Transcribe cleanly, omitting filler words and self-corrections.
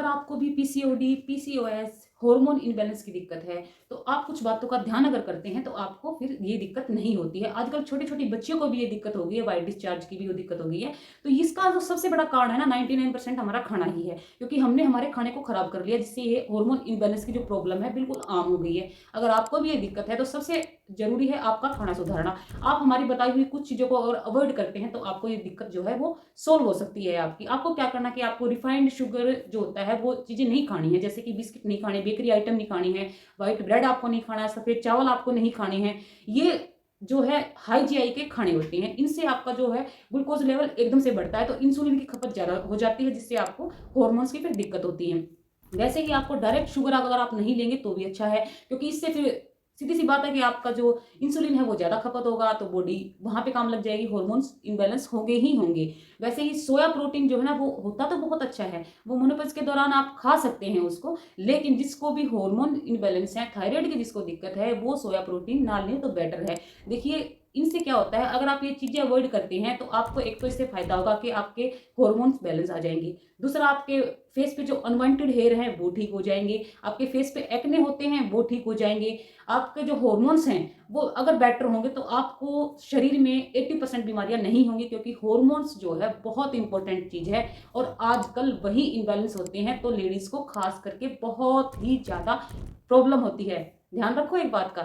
अगर आपको भी पीसीओडी, पीसीओएस, हार्मोन इम्बैलेंस की दिक्कत है, तो आप कुछ बातों का ध्यान अगर करते हैं तो आपको फिर ये दिक्कत नहीं होती है। आजकल छोटी-छोटी बच्चियों को भी ये दिक्कत हो गई है, व्हाइट डिस्चार्ज की भी वो दिक्कत हो गई है। तो इसका जो सबसे बड़ा कारण है ना 99% हमारा खाना ही है, क्योंकि हमने हमारे खाने को खराब कर लिया, जिससे ये हार्मोन इम्बैलेंस की जो प्रॉब्लम है बिल्कुल आम हो गई है। अगर आपको भी ये दिक्कत है तो सबसे ज़रूरी है आपका खाना सुधारना। आप हमारी बताई हुई कुछ चीज़ों को अगर अवॉइड करते हैं तो आपको ये दिक्कत जो है वो सॉल्व हो सकती है आपकी। आपको क्या करना है कि आपको रिफाइंड शुगर जो होता है वो चीज़ें नहीं खानी है, जैसे कि बिस्किट नहीं खाने, बेकरी आइटम नहीं खानी है, व्हाइट ब्रेड आपको नहीं खाना है, सफ़ेद चावल आपको नहीं खाने हैं। ये जो है हाई जीआई के खाने होते हैं, इनसे आपका जो है ग्लूकोज लेवल एकदम से बढ़ता है, तो इंसुलिन की खपत ज़्यादा हो जाती है, जिससे आपको हार्मोन्स की फिर दिक्कत होती है। वैसे ही आपको डायरेक्ट शुगर अगर आप नहीं लेंगे तो भी अच्छा है, क्योंकि इससे फिर सीधी सी बात है कि आपका जो इंसुलिन है वो ज़्यादा खपत होगा, तो बॉडी वहाँ पे काम लग जाएगी, हार्मोन्स इम्बैलेंस होंगे ही होंगे। वैसे ही सोया प्रोटीन जो है ना वो होता तो बहुत अच्छा है, वो मेनोपॉज के दौरान आप खा सकते हैं उसको, लेकिन जिसको भी हार्मोन इम्बैलेंस है, थायराइड की जिसको दिक्कत है, वो सोया प्रोटीन ना लें तो बेटर है। देखिए इनसे क्या होता है, अगर आप ये चीज़ें अवॉइड करते हैं तो आपको एक तो इससे फायदा होगा कि आपके हॉर्मोन्स बैलेंस आ जाएंगे। दूसरा, आपके फेस पे जो अनवांटेड हेयर हैं वो ठीक हो जाएंगे, आपके फेस पे एक्ने होते हैं वो ठीक हो जाएंगे, आपके जो हॉर्मोन्स हैं वो अगर बेटर होंगे तो आपको शरीर में 80% बीमारियां नहीं होंगी, क्योंकि हॉर्मोन्स जो है बहुत इंपॉर्टेंट चीज़ है और आजकल वही इम्बैलेंस होते हैं, तो लेडीज़ को खास करके बहुत ही ज़्यादा प्रॉब्लम होती है। ध्यान रखो एक बात का।